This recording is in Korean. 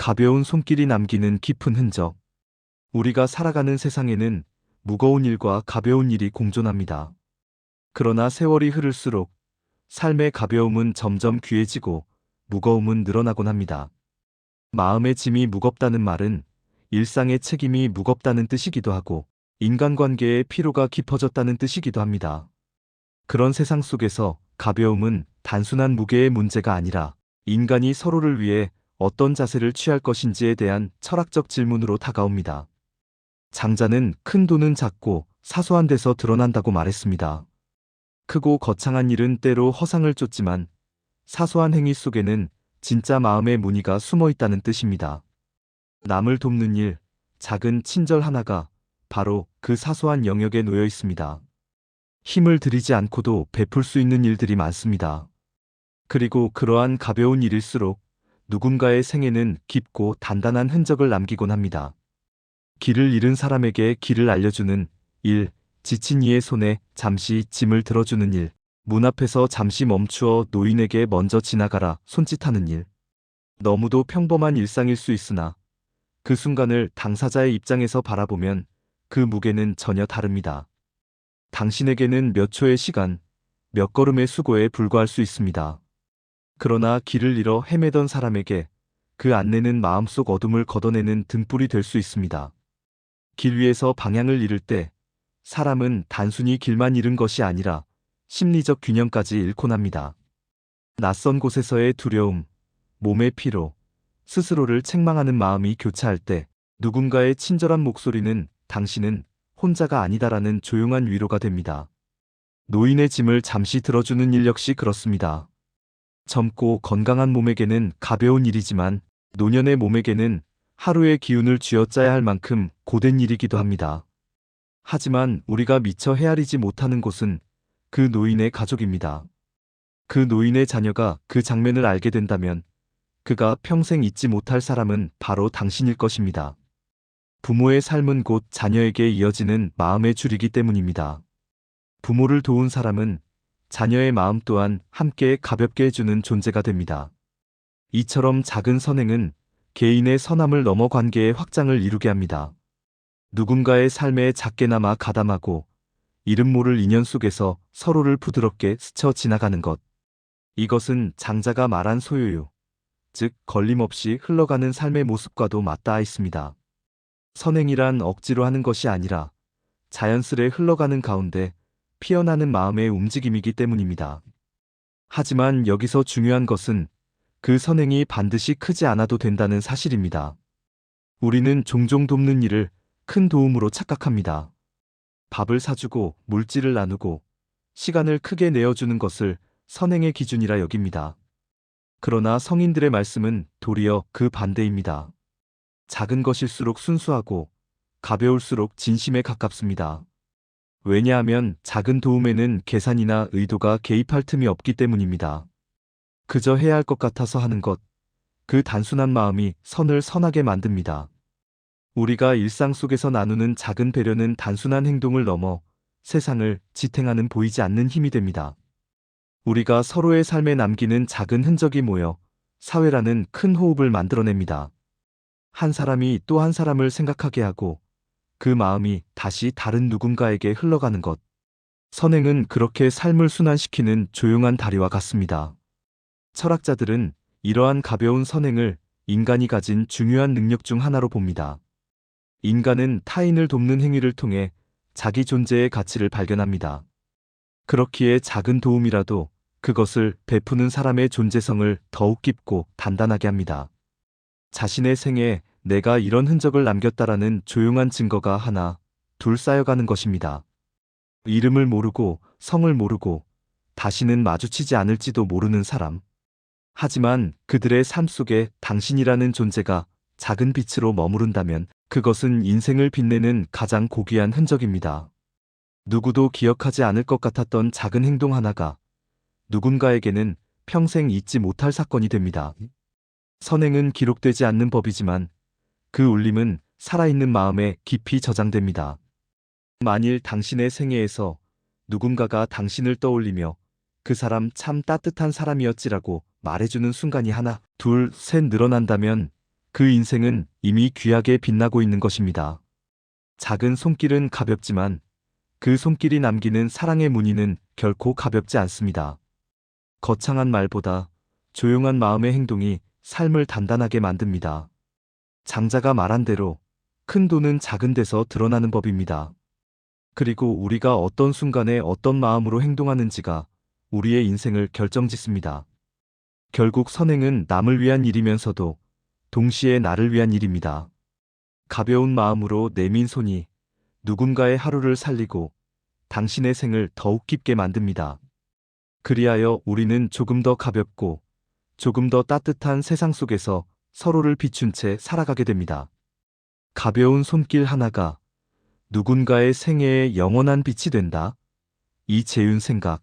가벼운 손길이 남기는 깊은 흔적. 우리가 살아가는 세상에는 무거운 일과 가벼운 일이 공존합니다. 그러나 세월이 흐를수록 삶의 가벼움은 점점 귀해지고 무거움은 늘어나곤 합니다. 마음의 짐이 무겁다는 말은 일상의 책임이 무겁다는 뜻이기도 하고 인간관계의 피로가 깊어졌다는 뜻이기도 합니다. 그런 세상 속에서 가벼움은 단순한 무게의 문제가 아니라 인간이 서로를 위해 어떤 자세를 취할 것인지에 대한 철학적 질문으로 다가옵니다. 장자는 큰 돈은 작고 사소한 데서 드러난다고 말했습니다. 크고 거창한 일은 때로 허상을 쫓지만 사소한 행위 속에는 진짜 마음의 무늬가 숨어 있다는 뜻입니다. 남을 돕는 일, 작은 친절 하나가 바로 그 사소한 영역에 놓여 있습니다. 힘을 들이지 않고도 베풀 수 있는 일들이 많습니다. 그리고 그러한 가벼운 일일수록 누군가의 생애는 깊고 단단한 흔적을 남기곤 합니다. 길을 잃은 사람에게 길을 알려주는 일, 지친 이의 손에 잠시 짐을 들어주는 일, 문 앞에서 잠시 멈추어 노인에게 먼저 지나가라 손짓하는 일. 너무도 평범한 일상일 수 있으나 그 순간을 당사자의 입장에서 바라보면 그 무게는 전혀 다릅니다. 당신에게는 몇 초의 시간, 몇 걸음의 수고에 불과할 수 있습니다. 그러나 길을 잃어 헤매던 사람에게 그 안내는 마음속 어둠을 걷어내는 등불이 될 수 있습니다. 길 위에서 방향을 잃을 때 사람은 단순히 길만 잃은 것이 아니라 심리적 균형까지 잃곤 합니다. 낯선 곳에서의 두려움, 몸의 피로, 스스로를 책망하는 마음이 교차할 때 누군가의 친절한 목소리는 당신은 혼자가 아니다라는 조용한 위로가 됩니다. 노인의 짐을 잠시 들어주는 일 역시 그렇습니다. 젊고 건강한 몸에게는 가벼운 일이지만 노년의 몸에게는 하루의 기운을 쥐어짜야 할 만큼 고된 일이기도 합니다. 하지만 우리가 미처 헤아리지 못하는 곳은 그 노인의 가족입니다. 그 노인의 자녀가 그 장면을 알게 된다면 그가 평생 잊지 못할 사람은 바로 당신일 것입니다. 부모의 삶은 곧 자녀에게 이어지는 마음의 줄이기 때문입니다. 부모를 도운 사람은 자녀의 마음 또한 함께 가볍게 해주는 존재가 됩니다. 이처럼 작은 선행은 개인의 선함을 넘어 관계의 확장을 이루게 합니다. 누군가의 삶에 작게나마 가담하고 이름 모를 인연 속에서 서로를 부드럽게 스쳐 지나가는 것. 이것은 장자가 말한 소요유, 즉 걸림없이 흘러가는 삶의 모습과도 맞닿아 있습니다. 선행이란 억지로 하는 것이 아니라 자연스레 흘러가는 가운데 피어나는 마음의 움직임이기 때문입니다. 하지만 여기서 중요한 것은 그 선행이 반드시 크지 않아도 된다는 사실입니다. 우리는 종종 돕는 일을 큰 도움으로 착각합니다. 밥을 사주고 물질을 나누고 시간을 크게 내어주는 것을 선행의 기준이라 여깁니다. 그러나 성인들의 말씀은 도리어 그 반대입니다. 작은 것일수록 순수하고 가벼울수록 진심에 가깝습니다. 왜냐하면 작은 도움에는 계산이나 의도가 개입할 틈이 없기 때문입니다. 그저 해야 할 것 같아서 하는 것, 그 단순한 마음이 선을 선하게 만듭니다. 우리가 일상 속에서 나누는 작은 배려는 단순한 행동을 넘어 세상을 지탱하는 보이지 않는 힘이 됩니다. 우리가 서로의 삶에 남기는 작은 흔적이 모여 사회라는 큰 호흡을 만들어냅니다. 한 사람이 또 한 사람을 생각하게 하고 그 마음이 다시 다른 누군가에게 흘러가는 것. 선행은 그렇게 삶을 순환시키는 조용한 다리와 같습니다. 철학자들은 이러한 가벼운 선행을 인간이 가진 중요한 능력 중 하나로 봅니다. 인간은 타인을 돕는 행위를 통해 자기 존재의 가치를 발견합니다. 그렇기에 작은 도움이라도 그것을 베푸는 사람의 존재성을 더욱 깊고 단단하게 합니다. 자신의 생에 내가 이런 흔적을 남겼다라는 조용한 증거가 하나, 둘 쌓여가는 것입니다. 이름을 모르고 성을 모르고 다시는 마주치지 않을지도 모르는 사람. 하지만 그들의 삶 속에 당신이라는 존재가 작은 빛으로 머무른다면 그것은 인생을 빛내는 가장 고귀한 흔적입니다. 누구도 기억하지 않을 것 같았던 작은 행동 하나가 누군가에게는 평생 잊지 못할 사건이 됩니다. 선행은 기록되지 않는 법이지만 그 울림은 살아있는 마음에 깊이 저장됩니다. 만일 당신의 생애에서 누군가가 당신을 떠올리며 그 사람 참 따뜻한 사람이었지라고 말해주는 순간이 하나, 둘, 셋 늘어난다면 그 인생은 이미 귀하게 빛나고 있는 것입니다. 작은 손길은 가볍지만 그 손길이 남기는 사랑의 무늬는 결코 가볍지 않습니다. 거창한 말보다 조용한 마음의 행동이 삶을 단단하게 만듭니다. 장자가 말한 대로 큰 돈은 작은 데서 드러나는 법입니다. 그리고 우리가 어떤 순간에 어떤 마음으로 행동하는지가 우리의 인생을 결정짓습니다. 결국 선행은 남을 위한 일이면서도 동시에 나를 위한 일입니다. 가벼운 마음으로 내민 손이 누군가의 하루를 살리고 당신의 생을 더욱 깊게 만듭니다. 그리하여 우리는 조금 더 가볍고 조금 더 따뜻한 세상 속에서 서로를 비춘 채 살아가게 됩니다. 가벼운 손길 하나가 누군가의 생애에 영원한 빛이 된다. 이재윤 생각.